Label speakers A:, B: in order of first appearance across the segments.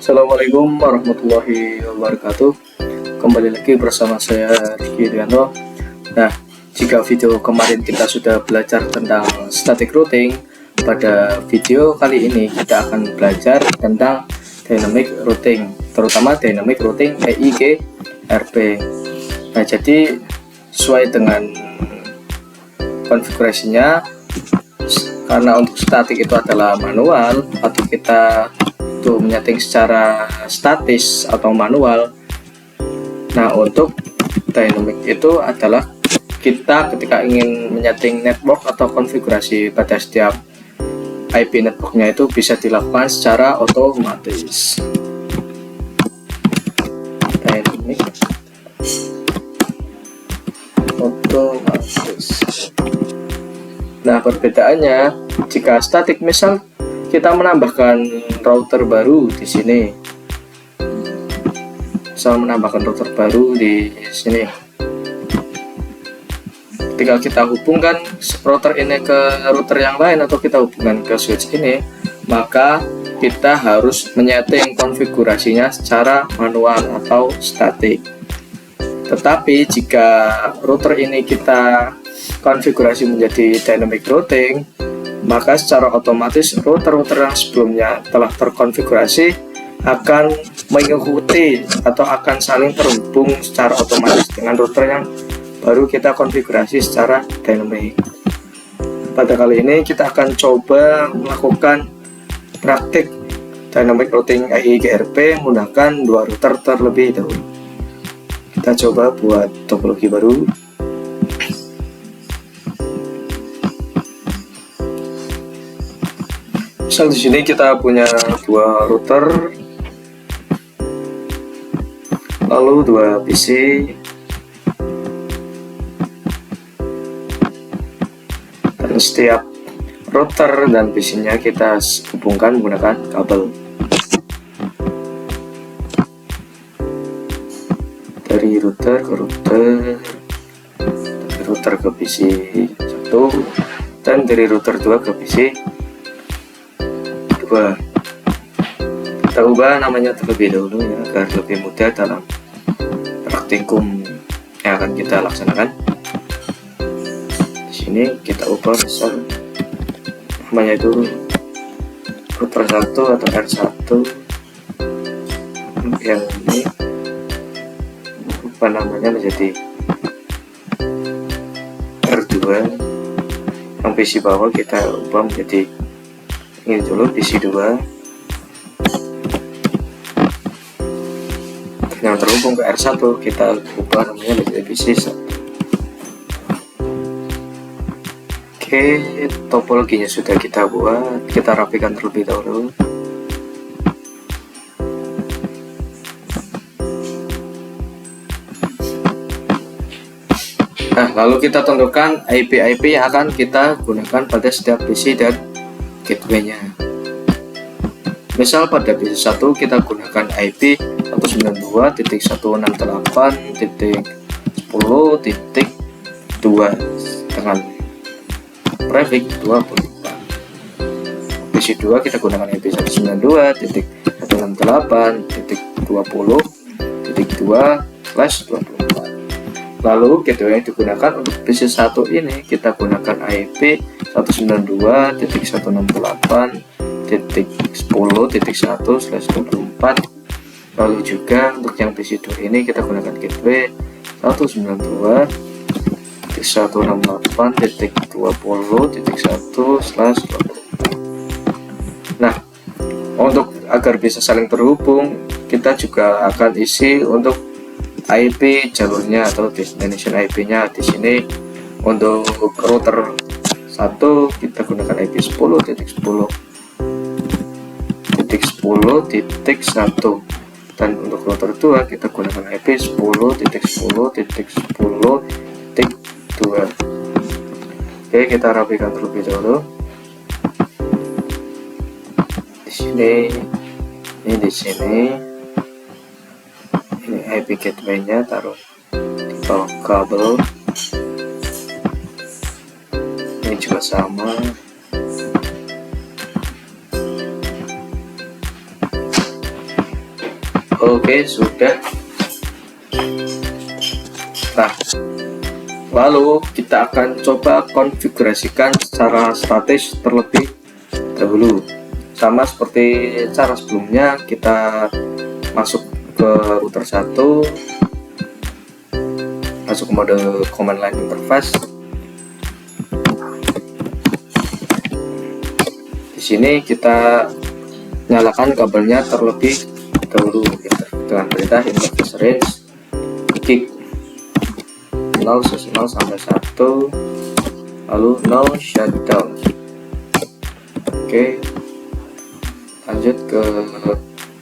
A: Assalamualaikum warahmatullahi wabarakatuh. Kembali lagi bersama saya Riki Rianto. Nah, jika video kemarin kita sudah belajar tentang static routing, pada video kali ini kita akan belajar tentang dynamic routing, terutama dynamic routing EIGRP. Nah, jadi sesuai dengan konfigurasinya, karena untuk static itu adalah manual atau kita tuh menyeting secara statis atau manual. Nah, untuk dynamic itu adalah kita ketika ingin menyeting network atau konfigurasi pada setiap IP networknya itu bisa dilakukan secara otomatis. Dynamic otomatis. Nah, perbedaannya jika static, misal kita menambahkan router baru di sini, ketika kita hubungkan router ini ke router yang lain atau kita hubungkan ke switch ini, maka kita harus menyeting konfigurasinya secara manual atau static. Tetapi jika router ini kita konfigurasi menjadi dynamic routing, maka secara otomatis router-router yang sebelumnya telah terkonfigurasi akan mengikuti atau akan saling terhubung secara otomatis dengan router yang baru kita konfigurasi secara dynamic. Pada kali ini kita akan coba melakukan praktik dynamic routing EIGRP menggunakan dua router terlebih dahulu. Kita coba buat topologi baru. Misal di sini kita punya dua router, lalu dua PC, dan setiap router dan PC-nya kita hubungkan menggunakan kabel dari router ke router, dari router ke PC 1, dan dari router 2 ke PC 2. Kita ubah namanya terlebih dahulu ya, agar lebih mudah dalam praktikum yang akan kita laksanakan. Di sini kita ubah misal namanya itu router 1 atau R1, yang ini ubah namanya menjadi R2, yang PC bawah kita ubah menjadi ini dulu PC 2, yang terhubung ke R1 kita ubah namanya menjadi PC 1. Oke, topologinya sudah kita buat, kita rapikan terlebih dahulu. Nah, lalu kita tentukan IP-IP yang akan kita gunakan pada setiap PC dan gateway-nya. Misal pada PC 1 kita gunakan IP 192.168.10.2 dengan prefix 24. PC 2 kita gunakan IP 192.168.20.2/24. Lalu gateway yang digunakan untuk PC 1 ini kita gunakan IP 192.168.10.1/24. Lalu juga untuk yang PC 2 ini kita gunakan gateway 192.168.20.1/24. Nah, untuk agar bisa saling terhubung, kita juga akan isi untuk IP jalurnya atau destination IP-nya. Di sini untuk router 1 kita gunakan IP 10.10.10.1, dan untuk router 2 kita gunakan IP 10.10.10.2. Oke, kita rapikan terlebih dahulu. Di sini, di sini ini IP gateway-nya taruh di bawah kabel. Ini juga sama. Oke, sudah. Nah, lalu kita akan coba konfigurasikan secara statis terlebih dahulu. Sama seperti cara sebelumnya, kita masuk ke router 1, masuk ke mode command line interface. Di sini kita nyalakan kabelnya terlebih dahulu dengan perintah interface range gig 0 sampai 1, lalu no shutdown. Oke, lanjut ke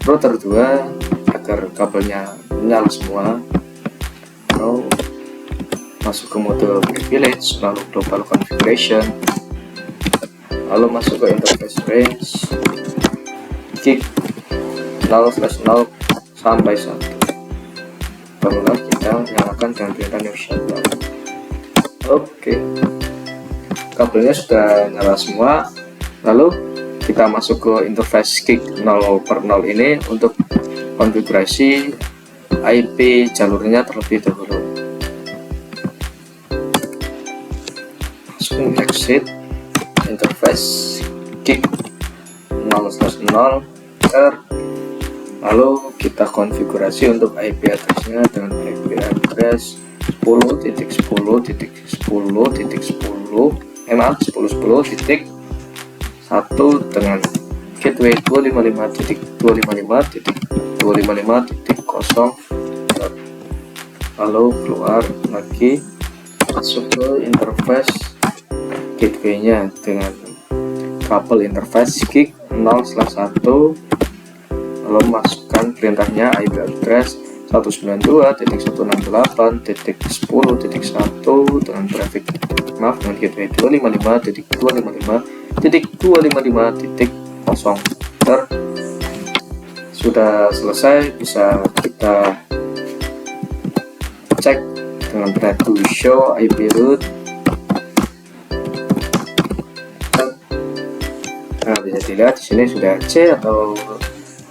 A: router 2 agar kabelnya menyala semua. Lalu masuk ke mode privilege, lalu global configuration, lalu masuk ke interface range gig 0/0 sampai 1. Barulah kita nyalakan dengan perintah no shutdown. Oke, kabelnya sudah nyala semua. Lalu kita masuk ke interface gig 0/0 ini untuk konfigurasi IP jalurnya terlebih dahulu. Masuk exit interface gig 0/0 lalu kita konfigurasi untuk IP addressnya dengan IP address 10.10.10.10 dengan gateway 255.255.255.0. lalu keluar lagi, masuk ke interface gateway-nya dengan kabel interface gig 0/1, lalu masukkan perintahnya IP address 192.168.10.1 dengan traffic dengan gateway 255.255.255.0. Sudah selesai, bisa kita cek dengan perintah to show IP route. Nah, bisa dilihat di sini sudah C atau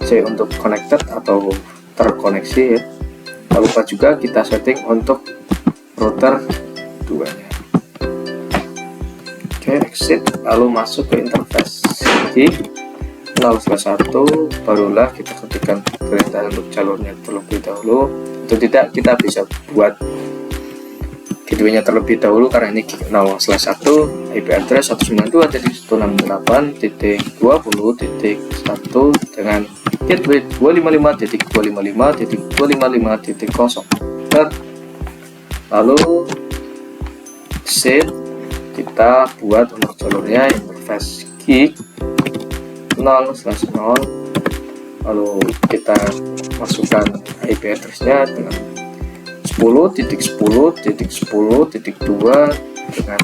A: C untuk connected atau terkoneksi ya. Tak lupa juga kita setting untuk router 2-nya. Oke, exit, lalu masuk ke interface gig 0/1, barulah kita ketikkan perintah untuk jalurnya terlebih dahulu. Atau tidak, kita bisa buat gateway-nya terlebih dahulu karena ini gig 0/1, IP address 192.168.20.1 dengan gateway 255.255.255.0. lalu save, kita buat untuk jalurnya interface gig 0/0, lalu kita masukkan IP address-nya dengan 10.10.10.2 dengan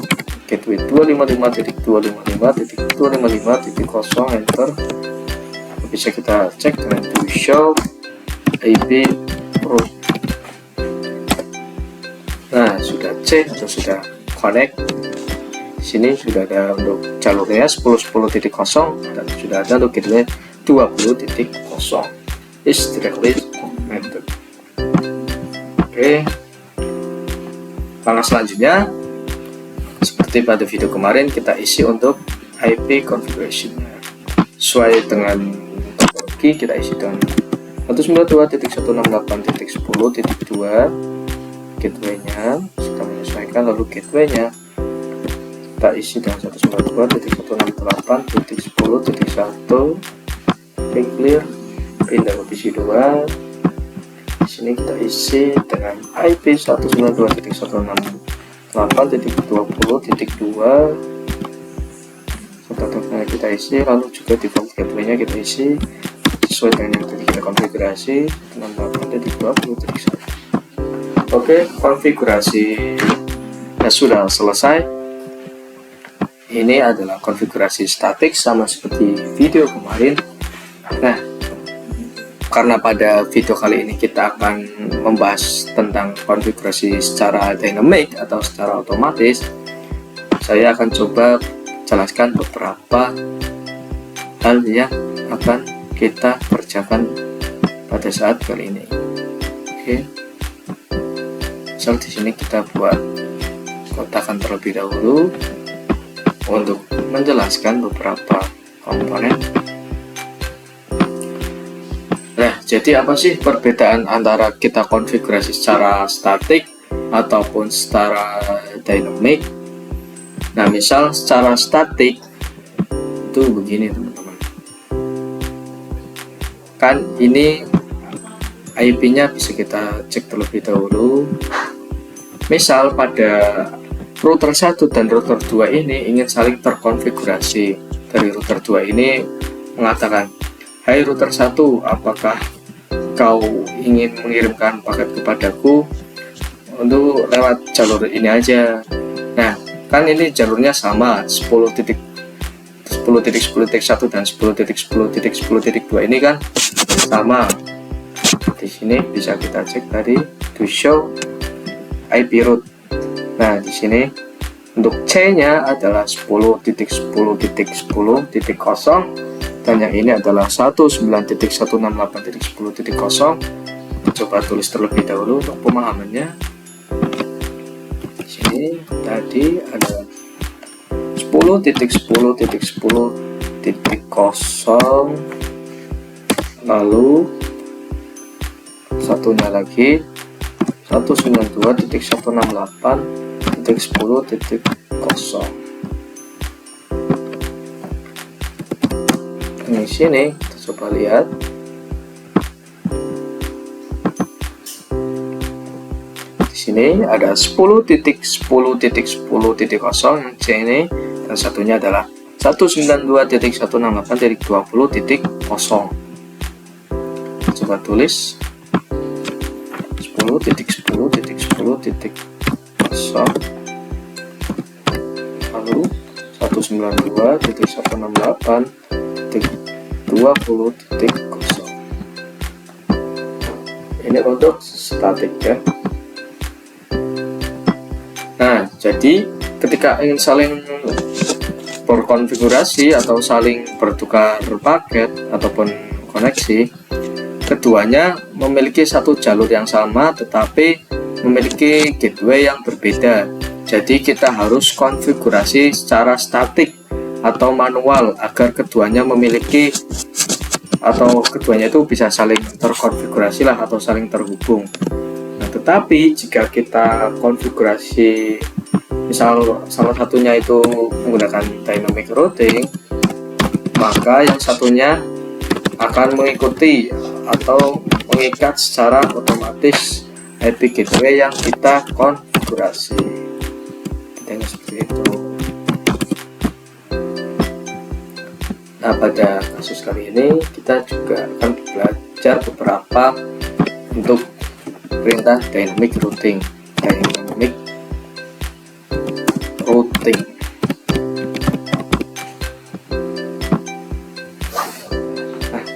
A: gateway 255.255.255.0, enter. Bisa kita cek dengan to show IP route. Nah, sudah C atau sudah connect. Di sini sudah ada untuk jalurnya 10.10.0 dan sudah ada untuk gateway 20.0 is directly connected. Oke, langkah selanjutnya seperti pada video kemarin, kita isi untuk IP configuration-nya sesuai dengan topologi. Kita isi dengan 192.168.10.2 gateway-nya, kita menyesuaikan. Lalu gateway-nya kita isi dengan 192.168.10.1, clear, pindah ke PC 2. Di sini kita isi dengan IP 192.168.20.2, serta kita isi, lalu juga default gateway-nya kita isi sesuai dengan yang tadi kita konfigurasi 168.20.1. Oke, konfigurasi sudah selesai. Ini adalah konfigurasi statik sama seperti video kemarin. Nah, karena pada video kali ini kita akan membahas tentang konfigurasi secara dynamic atau secara otomatis, saya akan coba jelaskan beberapa hal yang akan kita kerjakan pada saat kali ini. Oke, misal di sini kita buat kotakan terlebih dahulu untuk menjelaskan beberapa komponen. Nah, jadi apa sih perbedaan antara kita konfigurasi secara statik ataupun secara dynamic? Nah, misal secara statik itu begini teman-teman, kan ini IP-nya bisa kita cek terlebih dahulu. Misal pada router 1 dan router 2 ini ingin saling terkonfigurasi. Dari router 2 ini mengatakan, "Hai router 1, apakah kau ingin mengirimkan paket kepadaku untuk lewat jalur ini aja?" Nah, kan ini jalurnya sama, 10.10.1 dan 10.10.10.2 ini kan sama. Di sini bisa kita cek tadi to show IP route. Nah, di sini untuk C-nya adalah 10.10.10.0 dan yang ini adalah 19.168.10.0. Coba tulis terlebih dahulu untuk pemahamannya. Di sini tadi ada 10.10.10.0, lalu satunya lagi 192.168.10.0. Di sini kita coba lihat. Di sini ada 10.10.10.0 yang C ini, dan satunya adalah 192.168.20.0. Coba tulis 10.10.10.0 lalu 192.168.20.0. Ini untuk statik ya. Nah, jadi ketika ingin saling berkonfigurasi atau saling bertukar paket ataupun koneksi, keduanya memiliki satu jalur yang sama tetapi memiliki gateway yang berbeda. Jadi kita harus konfigurasi secara statik atau manual agar keduanya memiliki atau keduanya itu bisa saling terkonfigurasi lah atau saling terhubung. Nah, tetapi jika kita konfigurasi misal salah satunya itu menggunakan dynamic routing, maka yang satunya akan mengikuti atau mengikat secara otomatis IP gateway yang kita konfigurasi. Kita seperti itu. Nah, pada kasus kali ini kita juga akan belajar beberapa untuk perintah dynamic routing.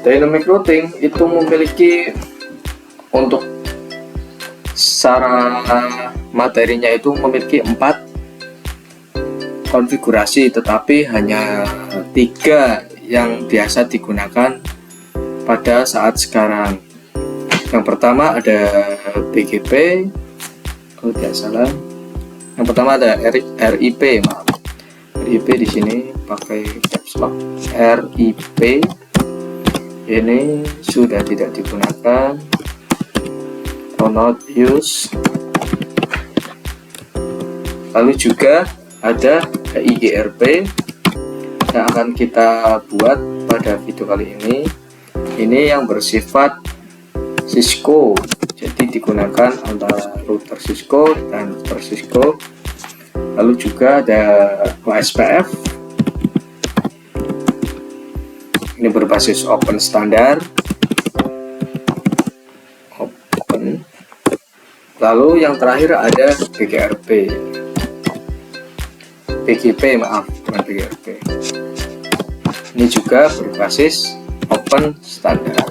A: Dynamic routing itu memiliki untuk secara materinya itu memiliki 4 konfigurasi, tetapi hanya 3 yang biasa digunakan pada saat sekarang. Yang pertama ada BGP, kalau tidak salah. Yang pertama ada RIP, maaf. RIP di sini pakai caps lock. RIP ini sudah tidak digunakan, or not use. Lalu juga ada IGRP yang akan kita buat pada video kali ini. Ini yang bersifat Cisco, jadi digunakan antara router Cisco dan router Cisco. Lalu juga ada OSPF, ini berbasis open standar, open. Lalu yang terakhir ada BGP, maaf, bukan BGP. Ini juga berbasis open standar.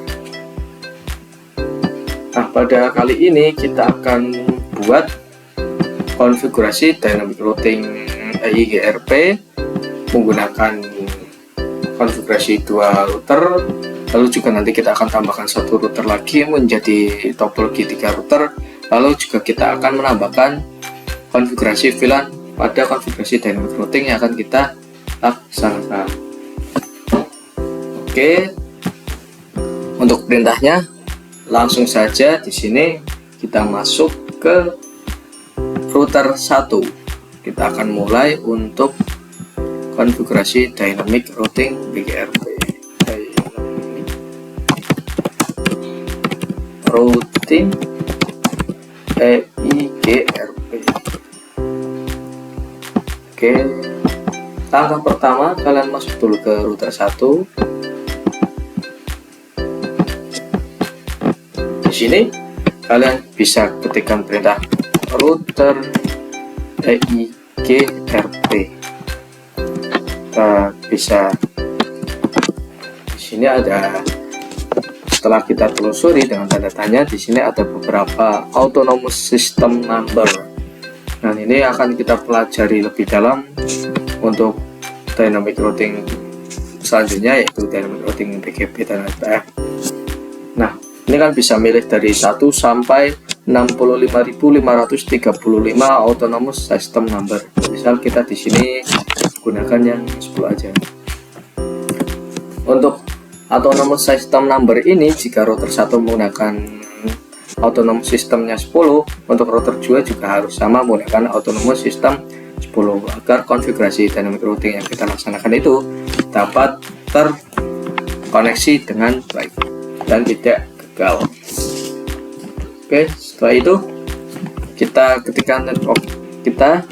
A: Nah, pada kali ini kita akan buat konfigurasi dynamic routing IGRP menggunakan konfigurasi 2 router, lalu juga nanti kita akan tambahkan 1 router lagi menjadi topologi 3 router, lalu juga kita akan menambahkan konfigurasi VLAN pada konfigurasi dynamic routing yang akan kita laksanakan. Oke, untuk perintahnya langsung saja di sini kita masuk ke router 1. Kita akan mulai untuk konfigurasi dynamic routing BGRP. Dynamic routing BGRP. Oke, langkah pertama kalian masuk dulu ke router 1. Di sini kalian bisa ketikkan perintah router BGRP. Kita bisa di sini ada, setelah kita telusuri dengan tanda tanya, di sini ada beberapa autonomous system number. Nah, ini akan kita pelajari lebih dalam untuk dynamic routing selanjutnya, yaitu dynamic routing BGP dan LTF. Nah, ini kan bisa milih dari 1 sampai 65.535 autonomous system number. Misal kita di sini gunakan yang 10 aja. Untuk autonomous system number ini, jika router 1 menggunakan autonomous systemnya 10, untuk router 2 juga harus sama menggunakan autonomous system 10 agar konfigurasi dynamic routing yang kita laksanakan itu dapat terkoneksi dengan baik dan tidak gagal. Oke, setelah itu kita ketikkan network kita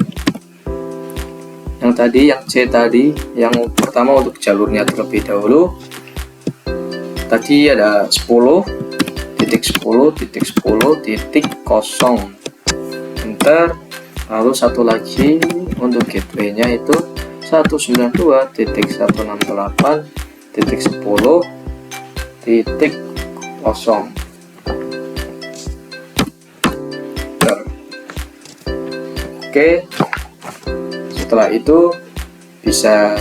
A: yang tadi, yang C tadi, yang pertama untuk jalurnya terlebih dahulu. Tadi ada 10.10.10.0 enter, lalu satu lagi untuk gateway-nya itu 192.168.10.0. Oke, setelah itu bisa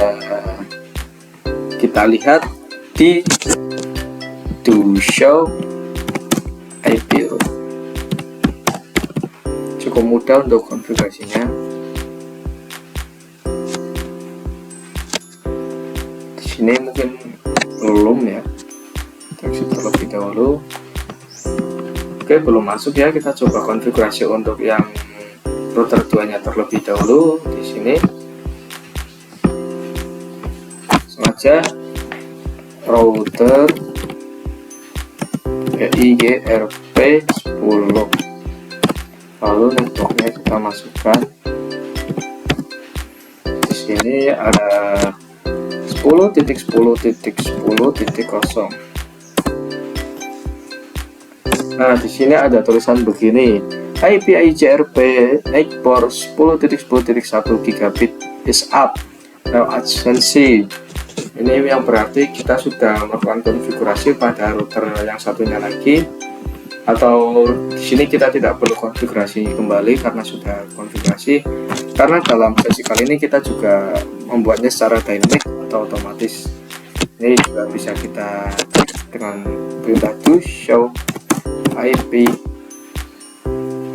A: kita lihat di do show IP route. Cukup mudah untuk konfigurasinya. Di sini mungkin belum ya, terlebih dahulu. Oke, belum masuk ya. Kita coba konfigurasi untuk yang router 2-nya terlebih dahulu. Di sini sengaja router BGRP 10, lalu networknya kita masukkan. Di sini ada 10.10.10.0. Nah, di sini ada tulisan begini: IP IGRP naik port 10.10.1 gigabit is up now adjacency. Ini yang berarti kita sudah melakukan konfigurasi pada router yang satunya lagi, atau di sini kita tidak perlu konfigurasi kembali karena sudah konfigurasi. Karena dalam sesi kali ini kita juga membuatnya secara dynamic atau otomatis. Ini juga bisa kita cek dengan perintah do show IP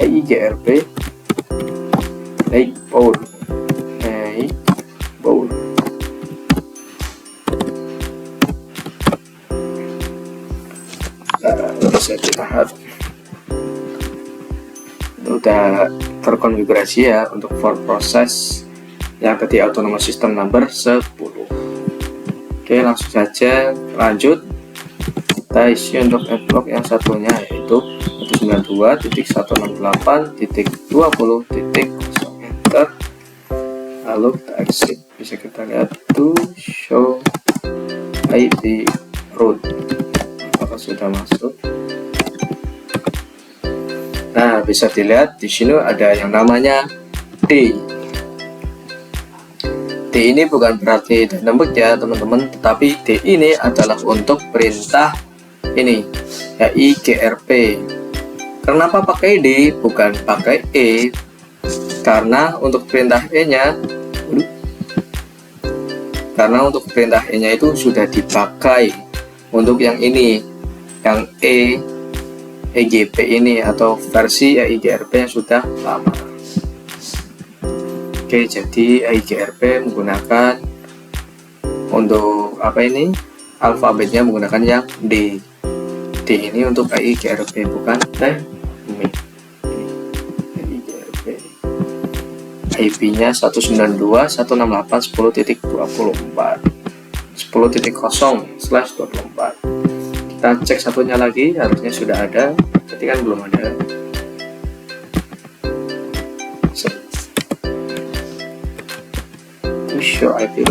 A: IGRP naik port. Bisa dilihat udah terkonfigurasi ya untuk for proses yang tadi autonomous system number 10. Oke, langsung saja lanjut. Kita isi untuk network yang satunya, yaitu 192.168.20.0 enter, lalu kita exit. Bisa kita lihat to show IP route apakah sudah masuk. Nah, bisa dilihat di sini ada yang namanya D. D ini bukan berarti dynamic ya teman-teman, tetapi D ini adalah untuk perintah ini ya IGRP. Kenapa pakai D bukan pakai E? Karena untuk perintah E nya karena untuk perintah E-nya itu sudah dipakai untuk yang ini, yang EGP ini atau versi EIGRP yang sudah lama. Oke, jadi EIGRP menggunakan untuk apa ini, alfabetnya menggunakan yang D. D ini untuk EIGRP, bukan dynamic. EIGRP. IP-nya 192.168.10.24 10.0/24. Kita cek satunya lagi, harusnya sudah ada, tapi kan belum ada. Show IP.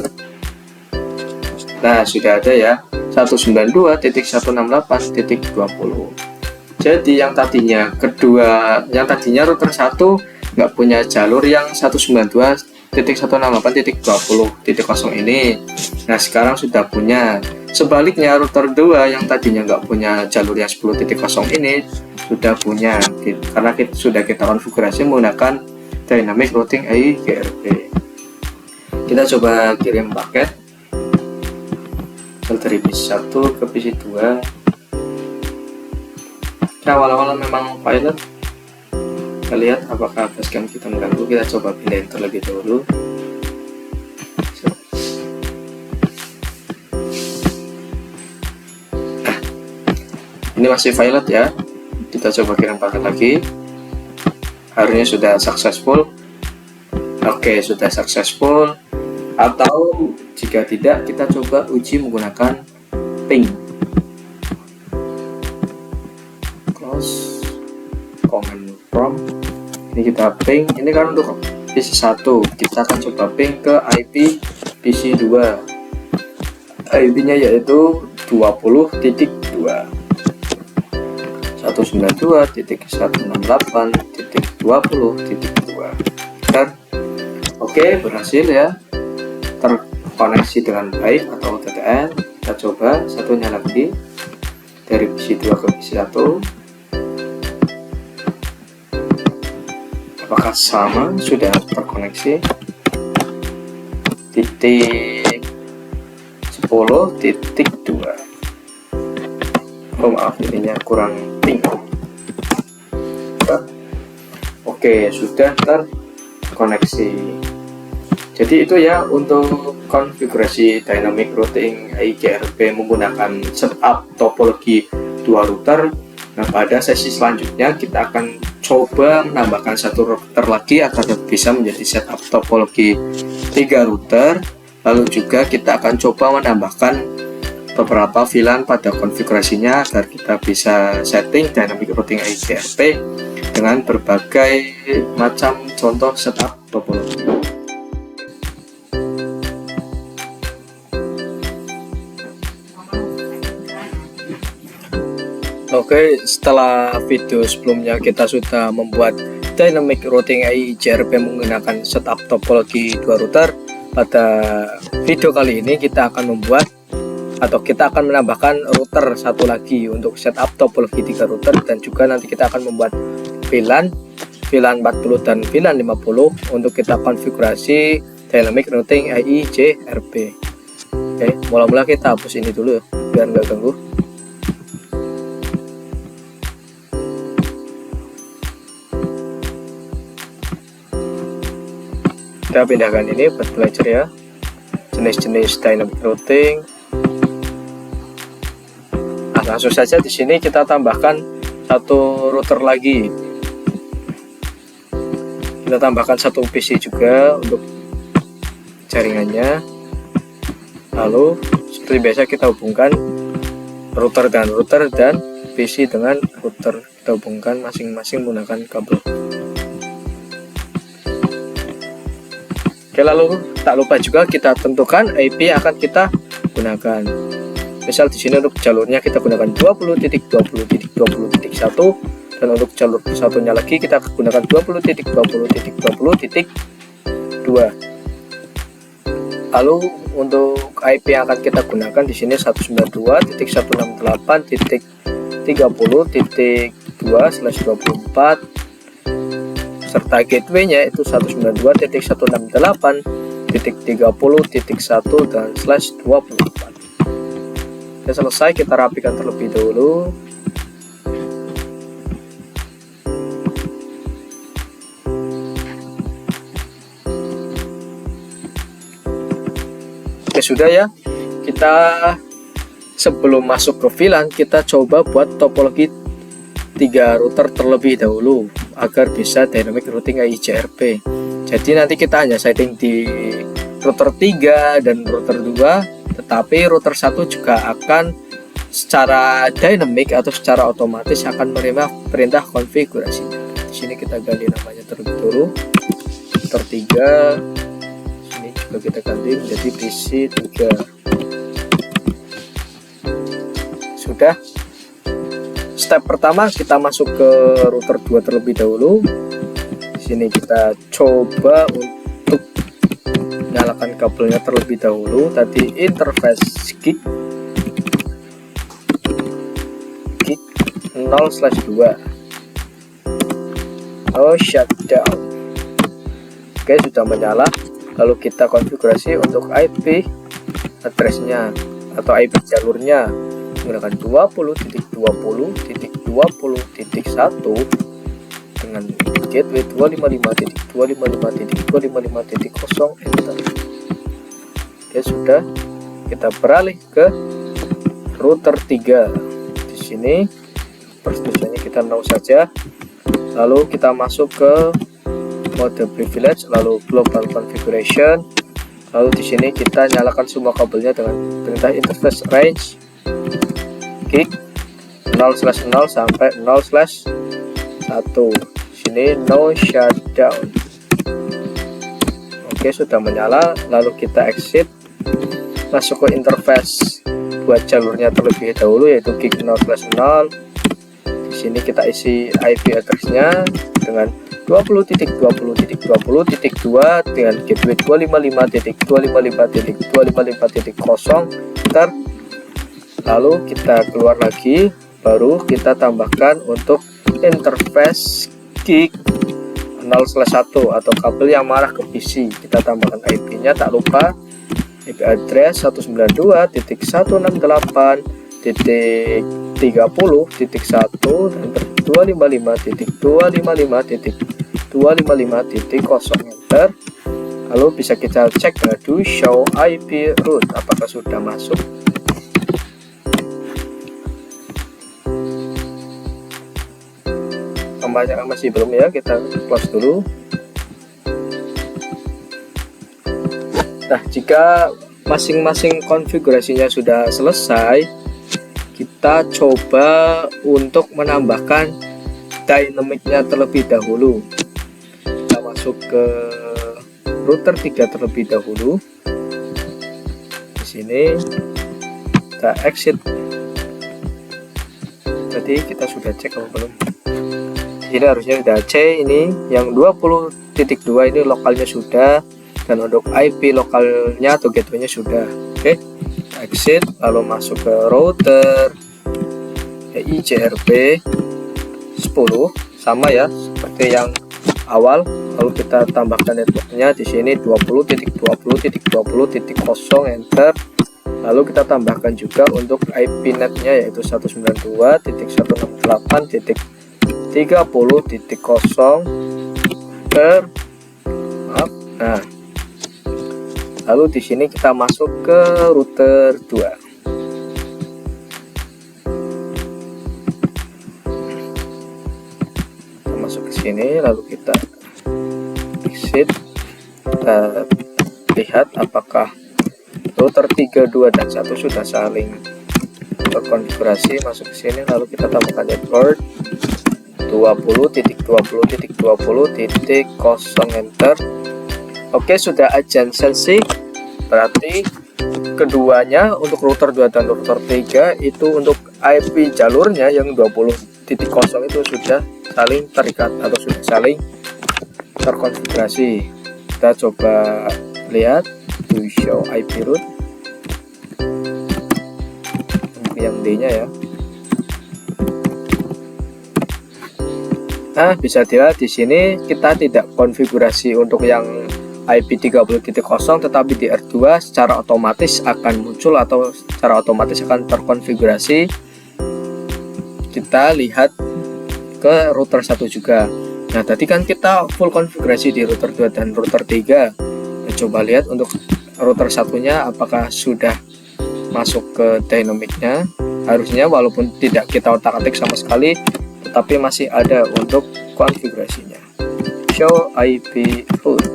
A: Nah, sudah ada ya, 192.168.20. Jadi yang tadinya router 1 nggak punya jalur yang 192.168.20.0 ini. Nah, sekarang sudah punya. Sebaliknya router 2 yang tadinya nggak punya jalur yang 10.0 ini sudah punya, karena sudah kita konfigurasi menggunakan Dynamic Routing EIGRP. Kita coba kirim paket dari PC1 ke PC2. Awal-awal memang pilot. Kita lihat apakah basecamp kita mengganggu. Kita coba pindahin terlebih dahulu. Ini masih pilot ya. Kita coba kirim paket lagi. Harusnya sudah successful. Oke, sudah successful. Atau jika tidak, kita coba uji menggunakan ping. Close command prompt. Ini kita ping. Ini kan untuk PC1. Kita akan coba ping ke IP PC2. IP-nya yaitu 20.2. 192.168.20.2. Oke, berhasil ya, terkoneksi dengan baik atau TTN. Kita coba satunya lagi dari PC2 ke PC1. Apakah sama? Sudah terkoneksi. Titik 10.2. Oh maaf, ininya kurang ping. Oke, sudah terkoneksi. Jadi itu ya untuk konfigurasi Dynamic Routing EIGRP menggunakan setup topologi 2 router. Nah, pada sesi selanjutnya kita akan coba menambahkan 1 router lagi agar bisa menjadi setup topologi 3 router. Lalu juga kita akan coba menambahkan beberapa VLAN pada konfigurasinya agar kita bisa setting Dynamic Routing EIGRP dengan berbagai macam contoh setup topologi. Oke, setelah video sebelumnya kita sudah membuat Dynamic Routing EIGRP menggunakan setup topologi 2 router. Pada video kali ini kita akan membuat atau kita akan menambahkan router satu lagi untuk setup topologi 3 router, dan juga nanti kita akan membuat VLAN 40 dan VLAN 50 untuk kita konfigurasi Dynamic Routing EIGRP. Oke, mula-mula kita hapus ini dulu biar nggak ganggu. Kita pindahkan ini buat belajar ya, jenis-jenis Dynamic Routing. Nah, langsung saja di sini kita tambahkan 1 router lagi. Kita tambahkan 1 PC juga untuk jaringannya. Lalu seperti biasa kita hubungkan router dan PC dengan router. Kita hubungkan masing-masing menggunakan kabel. Oke, lalu tak lupa juga kita tentukan IP yang akan kita gunakan. Misal di sini untuk jalurnya kita gunakan 20.20.20.1, dan untuk jalur satunya lagi kita gunakan 20.20.20.2. Lalu untuk IP yang akan kita gunakan di sini 192.168.30.2/24, serta gateway-nya itu 192.168.1.24 20.30.1 dan /24. Oke, selesai, kita rapikan terlebih dahulu. Oke, sudah ya. Kita sebelum masuk ke VLAN, kita coba buat topologi 3 router terlebih dahulu agar bisa dynamic routing IGRP. Jadi nanti kita hanya setting di router 3 dan router 2, tetapi router 1 juga akan secara dynamic atau secara otomatis akan menerima perintah konfigurasinya. Di sini kita ganti namanya terlebih dahulu. Router 3, sini juga kita ganti menjadi PC 3. Sudah. Step pertama, kita masuk ke router 2 terlebih dahulu. Di sini kita coba untuk nyalakan kabelnya terlebih dahulu. Tadi interface gig 0/2. Oh, shutdown. Oke, sudah menyala. Lalu kita konfigurasi untuk IP addressnya atau IP jalurnya menggunakan 20.20.20.1 dengan gateway 255.255.255.0 enter. Oke, sudah. Kita beralih ke router 3. Di sini persetujuannya kita no saja. Lalu kita masuk ke mode privilege, lalu global configuration. Lalu di sini kita nyalakan semua kabelnya dengan perintah interface range gig 0/0 sampai 0/1. Sini no shutdown. Oke, sudah menyala. Lalu kita exit, masuk ke interface buat jalurnya terlebih dahulu, yaitu gig 0/0. Di sini kita isi IP addressnya dengan 20.20.20.2 dengan gateway 255.255.255.0 enter. Lalu kita keluar lagi, baru kita tambahkan untuk interface gig 0/1 atau kabel yang mengarah ke PC. Kita tambahkan IP-nya, tak lupa IP address 192.168.30.1 dan 255.255.255.0 enter. Lalu bisa kita cek dengan do show IP route apakah sudah masuk. Masih belum ya, kita close dulu. Nah, jika masing-masing konfigurasinya sudah selesai, kita coba untuk menambahkan dynamicnya terlebih dahulu. Kita masuk ke router 3 terlebih dahulu. Di sini kita exit. Tadi kita sudah cek apa belum? Ini harusnya sudah C. Ini yang 20.2 ini lokalnya sudah, dan untuk IP lokalnya atau gateway-nya sudah. Oke, exit, lalu masuk ke router IGRP 10 sama ya seperti yang awal. Lalu kita tambahkan networknya di sini 20.20.20.0 enter. Lalu kita tambahkan juga untuk IP netnya yaitu 192.168.30.0 enter. Nah, lalu di sini kita masuk ke router 2. Kita masuk ke sini, lalu kita exit. Kita lihat apakah router 3, 2, dan 1 sudah saling terkonfigurasi. Masuk ke sini, lalu kita tambahkan network 20.20.20.0 enter. Oke, sudah adjacency, berarti keduanya untuk router 2 dan router 3 itu untuk IP jalurnya yang 20.0 itu sudah saling terikat atau sudah saling terkonfigurasi. Kita coba lihat to show IP route untuk yang D nya ya. Nah, bisa dilihat di sini kita tidak konfigurasi untuk yang IP 30.0, tetapi di R2 secara otomatis akan muncul atau secara otomatis akan terkonfigurasi. Kita lihat ke router 1 juga. Nah, tadi kan kita full konfigurasi di router 2 dan router 3. Nah, coba lihat untuk router satunya apakah sudah masuk ke dynamicnya. Harusnya walaupun tidak kita otak-atik sama sekali, tetapi masih ada untuk konfigurasinya. Show IP route.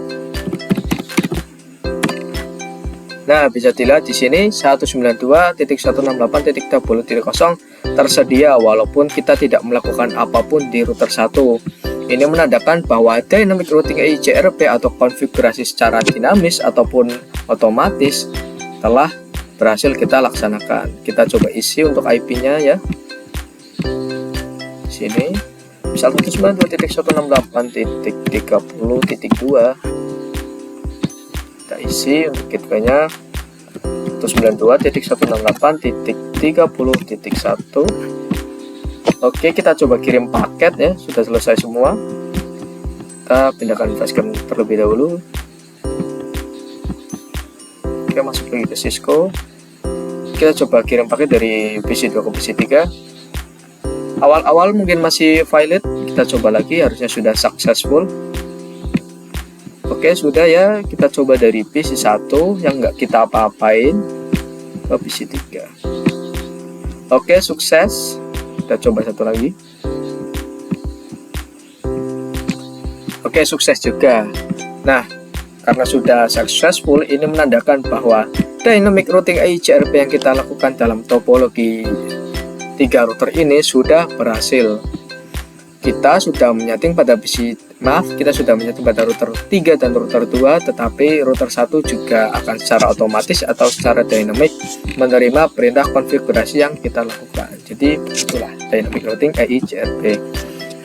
A: Nah, bisa dilihat di sini 192.168.30.0 tersedia walaupun kita tidak melakukan apapun di router 1. Ini menandakan bahwa dynamic routing EIGRP atau konfigurasi secara dinamis ataupun otomatis telah berhasil kita laksanakan. Kita coba isi untuk IP-nya ya. Di sini misal 192.168.30.2. Kita isi untuk gateway-nya 192.168.30.1. Oke, kita coba kirim paket ya. Sudah selesai semua. Kita pindahkan facecam terlebih dahulu. Oke, masuk lagi ke Cisco. Kita coba kirim paket dari PC2 ke PC3. Awal-awal mungkin masih valid. Kita coba lagi, harusnya sudah successful. Oke, sudah ya. Kita coba dari PC1 yang nggak kita apa-apain ke PC3. Oke, sukses. Kita coba satu lagi. Oke, sukses juga. Nah, karena sudah successful, ini menandakan bahwa dynamic routing EIGRP yang kita lakukan dalam topologi 3 router ini sudah berhasil. Kita sudah menyeting pada kita sudah menyeting pada router 3 dan router 2, tetapi router 1 juga akan secara otomatis atau secara dynamic menerima perintah konfigurasi yang kita lakukan. Jadi itulah dynamic routing EIGRP.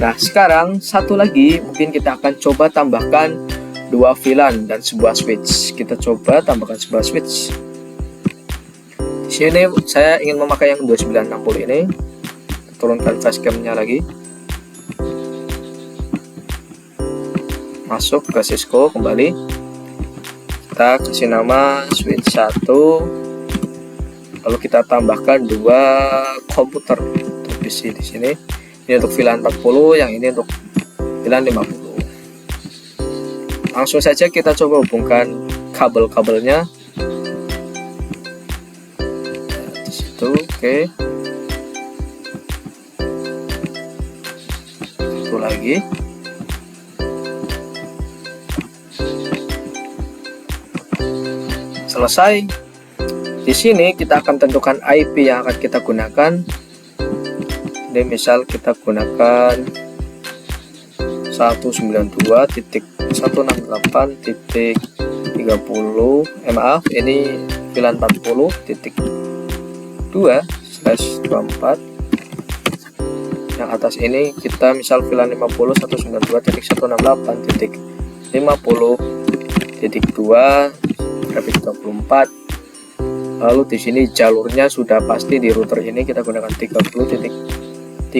A: Nah, sekarang satu lagi mungkin kita akan coba tambahkan 2 VLAN dan sebuah switch. Kita coba tambahkan sebuah switch. Di sini saya ingin memakai yang 2960 ini. Turunkan facecam-nya lagi. Masuk ke Cisco kembali. Kita kasih nama switch 1. Lalu kita tambahkan 2 komputer untuk PC di sini. Ini untuk VLAN 40, yang ini untuk VLAN 50. Langsung saja kita coba hubungkan kabel-kabelnya. Di situ, oke. Itu lagi. Selesai. Di sini kita akan tentukan IP yang akan kita gunakan. Ini misal kita gunakan 192.168.30. Maaf, ini VLAN 40.2/24. Yang atas ini kita misal VLAN 50 192.168.50.2 grafik 24. Lalu di sini jalurnya sudah pasti di router ini kita gunakan 30.30.1.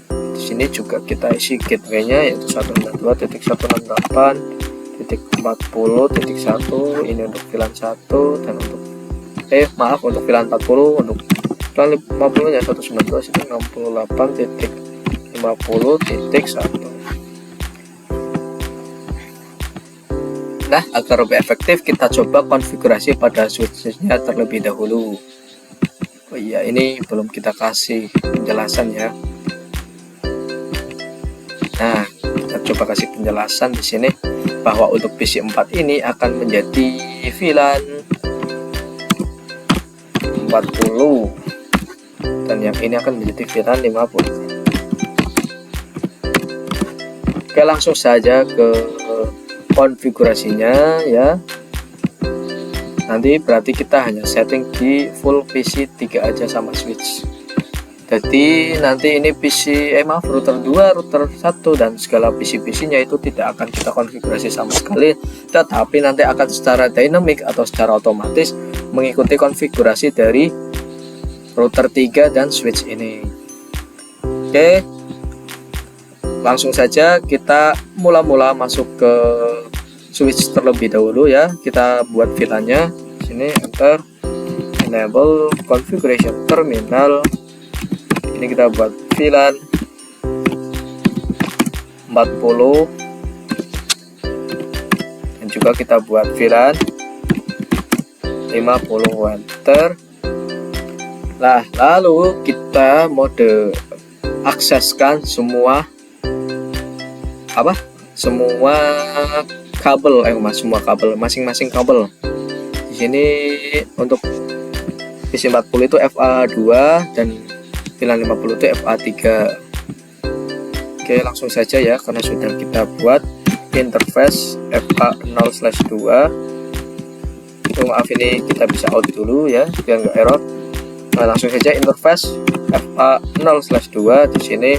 A: Di sini juga kita isi gateway-nya yaitu 192.168.40.1. Ini untuk VLAN 1 dan untuk untuk VLAN 40, untuk VLAN 50 nya 192.168.50.1. Nah, agar lebih efektif kita coba konfigurasi pada switch-nya terlebih dahulu. Oh iya, ini belum kita kasih penjelasan ya. Nah, kita coba kasih penjelasan di sini bahwa untuk PC4 ini akan menjadi VLAN 40 dan yang ini akan menjadi VLAN 50. Oke, langsung saja ke konfigurasinya ya. Nanti berarti kita hanya setting di full PC3 aja sama switch. Jadi nanti ini router 2, router 1 dan segala PC-PC nya itu tidak akan kita konfigurasi sama sekali, tetapi nanti akan secara dynamic atau secara otomatis mengikuti konfigurasi dari router 3 dan switch ini. Oke. langsung saja kita mula-mula masuk ke switch terlebih dahulu ya. Kita buat VLAN-nya. Sini enter enable configuration terminal. Ini kita buat VLAN 40 dan juga kita buat VLAN 50 enter. Nah, lalu kita mode akseskan semua semua kabel, semua kabel, masing-masing kabel. Di sini untuk PC40 itu FA2 dan VLAN 50 itu FA3. Oke, langsung saja ya, karena sudah kita buat interface FA0/2. Maaf, ini kita bisa out dulu ya biar nggak error. Nah, langsung saja interface FA0/2. Di sini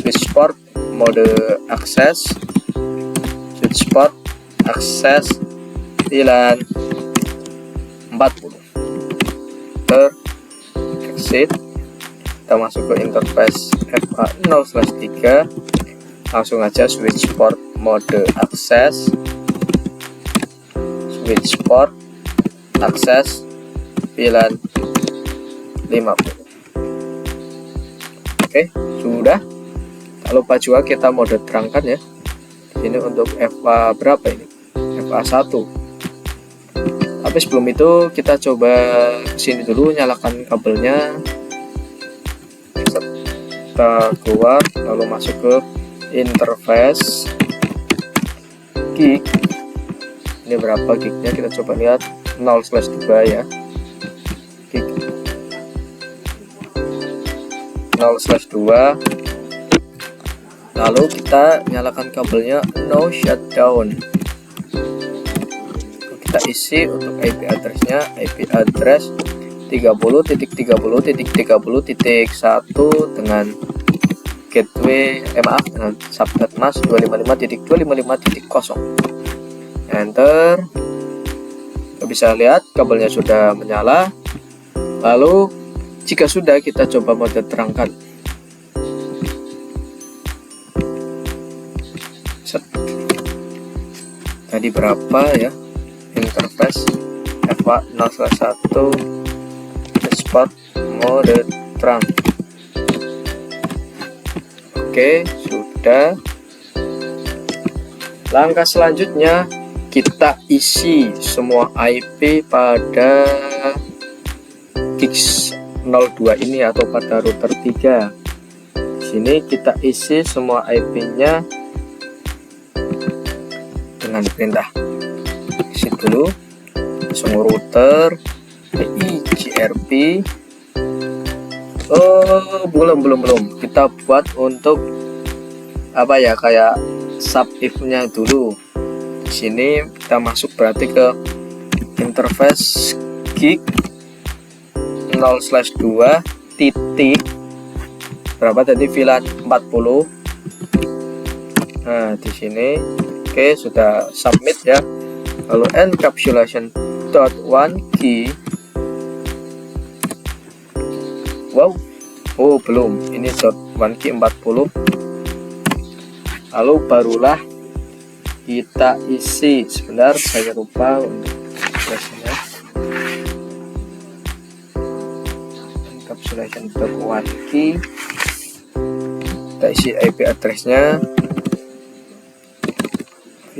A: switch port mode akses, switch port akses VLAN 40 exit. Kita masuk ke interface FA0/3. Langsung aja switch port mode akses, switch port akses VLAN 50. Oke, sudah. Tak lupa juga kita mode terangkan ya. Ini untuk FA berapa ini? FA1. Tapi sebelum itu kita coba sini dulu, nyalakan kabelnya. Kita keluar lalu masuk ke interface gig. Ini berapa gignya, kita coba lihat 0/2 ya. Gig 0/2. Lalu kita nyalakan kabelnya no shutdown. Kita isi untuk IP address-nya, IP address 30.30.30.1 dengan gateway dengan subnet mask 255.255.0. Enter. Kita bisa lihat kabelnya sudah menyala. Lalu jika sudah, kita coba mode terangkan. Tadi berapa ya interface FA0/1 spot mode terang. Oke, sudah. Langkah selanjutnya kita isi semua IP pada Gix02 ini atau pada router 3. Di sini kita isi semua IP-nya dengan perintah isi dulu semua router IGRP. Belum kita buat untuk kayak sub if-nya dulu. Di sini kita masuk berarti ke interface gig 0/2 titik berapa tadi, VLAN 40. Nah, di sini oke, sudah submit ya. Lalu encapsulation.1 key. Wow, belum, ini .1 key 40. Lalu barulah kita isi. Sebentar, saya lupa untuk flashnya. Encapsulation.1 key. Kita isi IP address-nya.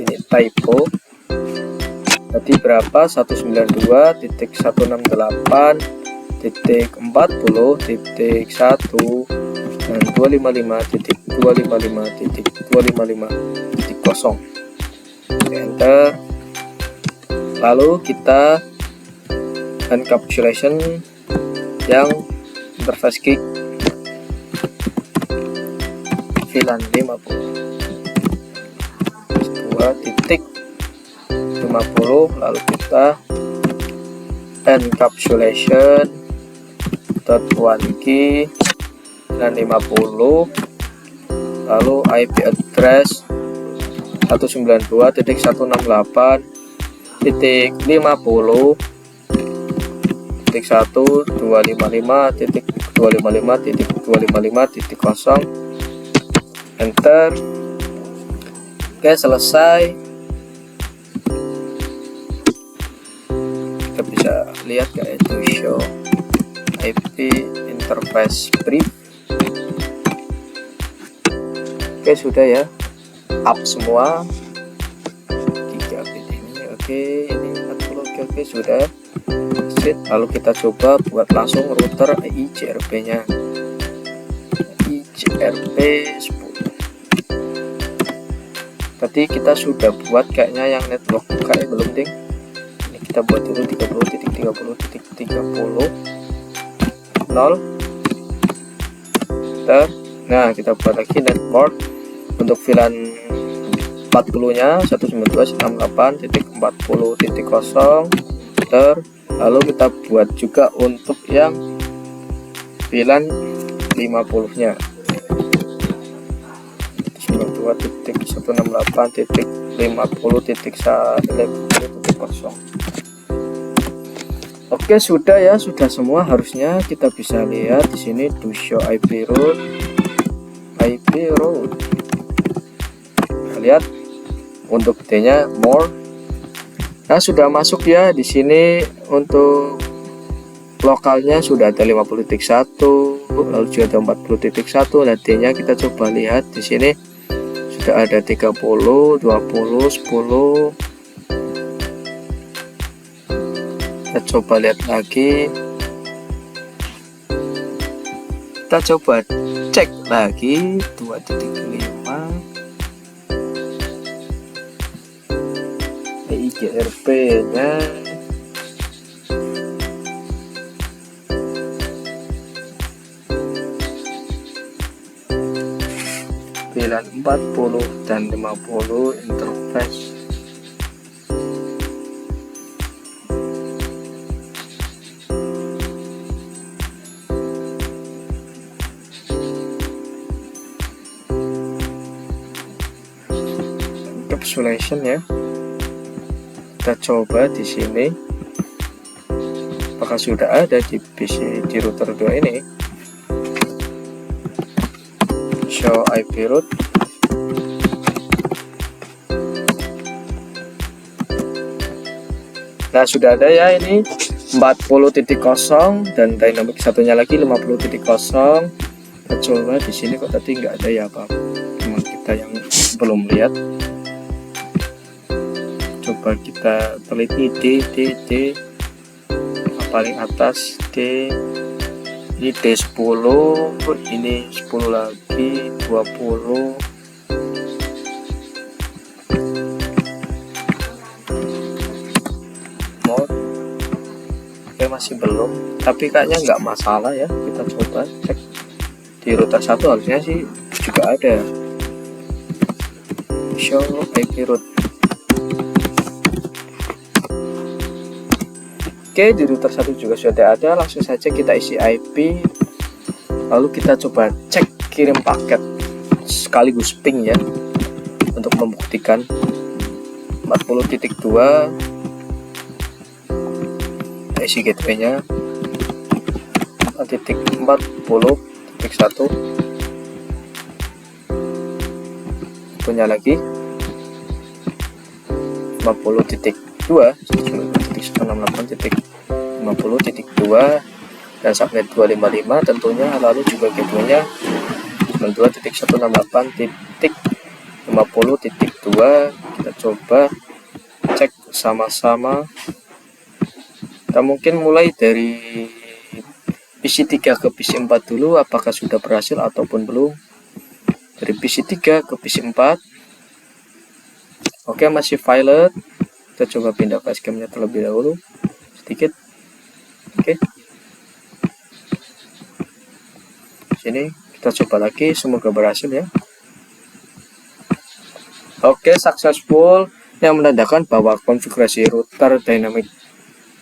A: Ini typo. Tadi berapa? 192.168.40.1 dan 255.255.255.0. Enter. Lalu kita encapsulation yang interface gig VLAN 50. 2.50. lalu kita encapsulation.1 key dan 50, lalu IP address 192.168.50.1.255.255.255.0. enter. Oke, selesai. Kita bisa lihat kayak itu show IP interface brief. Oke, sudah ya, up semua gigabit ini. Oke, ini 40. Oke, sudah. Lalu kita coba buat langsung router IGRP nya, IGRP 10. Tadi kita sudah buat kayaknya yang network kayak belum ding. Ini kita buat dulu 30.30.30 0. Nah, kita buat lagi network untuk VLAN 40 nya 192.168.40.0. Lalu kita buat juga untuk yang VLAN 50 nya 92.168.50.1. Oke, sudah ya, sudah semua harusnya. Kita bisa lihat di sini do show IP route. Kita lihat untuk D-nya more. Nah, sudah masuk ya di sini. Untuk lokalnya sudah ada 50.1, lalu juga ada 40.1. Nah, D-nya kita coba lihat di sini sudah ada 30, 20, 10. Kita coba lihat lagi. Kita coba cek lagi 2.5 IGRP nya. VLAN 40 dan 50 interface. Encapsulation ya. Kita coba di sini apakah sudah ada di PC di router 2 ini. Show IP route. Nah, sudah ada ya ini 40.0 dan dynamic satunya lagi 50.0. Kita coba di sini kok tadi nggak ada ya apa. Memang kita yang belum lihat. Coba kita teliti D paling atas D. Ini D10, ini 10 lagi 20. More. Oke, masih belum, tapi kayaknya nggak masalah ya. Kita coba cek di router 1 harusnya sih juga ada show IP route. Oke, di router 1 juga sudah ada. Langsung saja kita isi IP, lalu kita coba cek kirim paket sekaligus ping ya, untuk membuktikan 40.2 isi gateway nya 40.1 punya lagi 50.2 168.50.2 dan subnet 255 tentunya. Lalu juga gateway nya 92.168.50.2. kita coba cek sama-sama. Kita mungkin mulai dari PC 3 ke PC 4 dulu, apakah sudah berhasil ataupun belum. Dari PC 3 ke PC 4. Oke, masih violet. Kita coba pindah facecam-nya terlebih dahulu sedikit. Oke, sini kita coba lagi, semoga berhasil ya. Oke, successful, yang menandakan bahwa konfigurasi router dynamic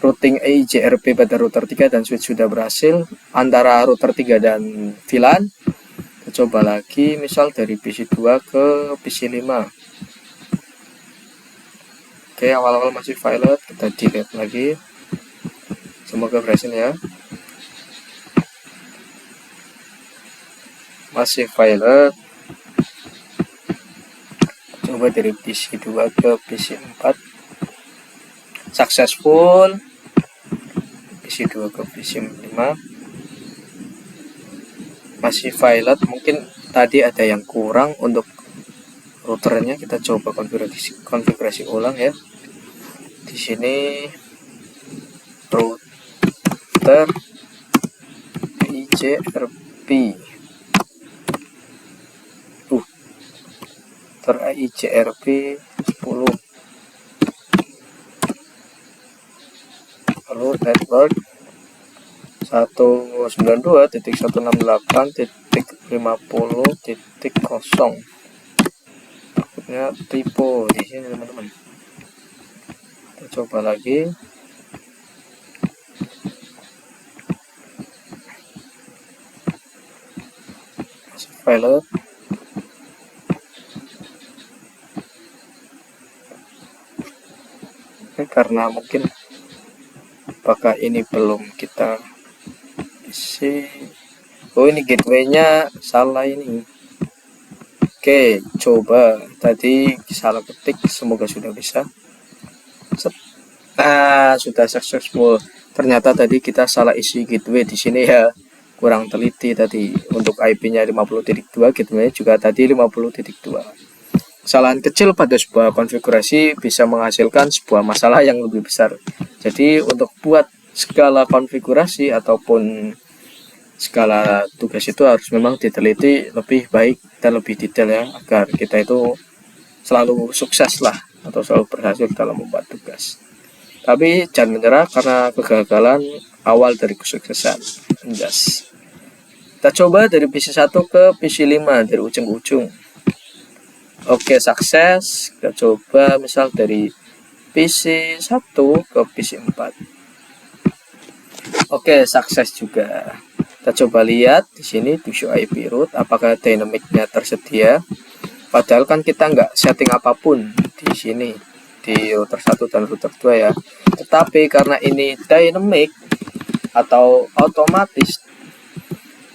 A: routing IGRP pada router 3 dan switch sudah berhasil antara router 3 dan VLAN. Kita coba lagi, misal dari PC 2 ke PC 5. Oke, awal-awal masih violet, kita delete lagi. Semoga berhasil ya. Masih violet. coba dari PC 2 ke PC 4 successful, PC 2 ke PC 5 masih violet. Mungkin tadi ada yang kurang untuk routernya, kita coba konfigurasi ulang ya. Di sini router ICRP ICRP 10, lalu network 192.168.50.0. takutnya tipe di sini teman-teman. Kita coba lagi. Masih violet. Karena mungkin apakah ini belum kita isi. Oh, ini gateway-nya salah ini. Oke, coba tadi salah ketik, semoga sudah bisa. Nah, sudah successful. Ternyata tadi kita salah isi gateway di sini ya. Kurang teliti tadi. Untuk IP-nya 50.2, gateway juga tadi 50.2. Kesalahan kecil pada sebuah konfigurasi bisa menghasilkan sebuah masalah yang lebih besar. Jadi untuk buat skala konfigurasi ataupun skala tugas itu harus memang diteliti lebih baik dan lebih detail ya, agar kita itu selalu sukses lah atau selalu berhasil dalam membuat tugas. Tapi jangan menyerah karena kegagalan awal dari kesuksesan. Yes. Kita coba dari PC 1 ke PC 5 dari ujung ke ujung. Oke, sukses. Kita coba misal dari PC 1 ke PC 4. Oke, sukses juga. Kita coba lihat di sini to show IP route, apakah dynamic-nya tersedia. Padahal kan kita nggak setting apapun di sini di router 1 dan router 2 ya. Tetapi karena ini dynamic atau otomatis,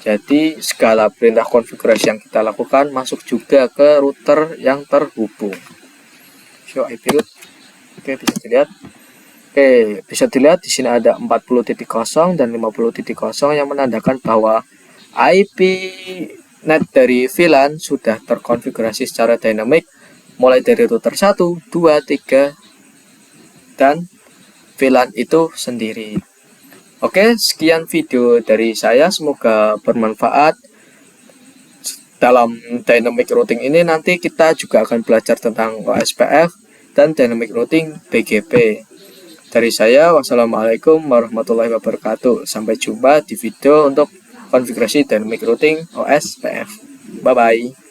A: jadi segala perintah konfigurasi yang kita lakukan masuk juga ke router yang terhubung. Show IP route. Oke, bisa dilihat. Oke, bisa dilihat di sini ada 40.0 dan 50.0 yang menandakan bahwa IP net dari VLAN sudah terkonfigurasi secara dynamic mulai dari router 1, 2, 3 dan VLAN itu sendiri. Oke, sekian video dari saya, semoga bermanfaat. Dalam dynamic routing ini nanti kita juga akan belajar tentang OSPF dan dynamic routing BGP. Dari saya, wassalamualaikum warahmatullahi wabarakatuh. Sampai jumpa di video untuk konfigurasi dynamic routing OSPF. Bye bye.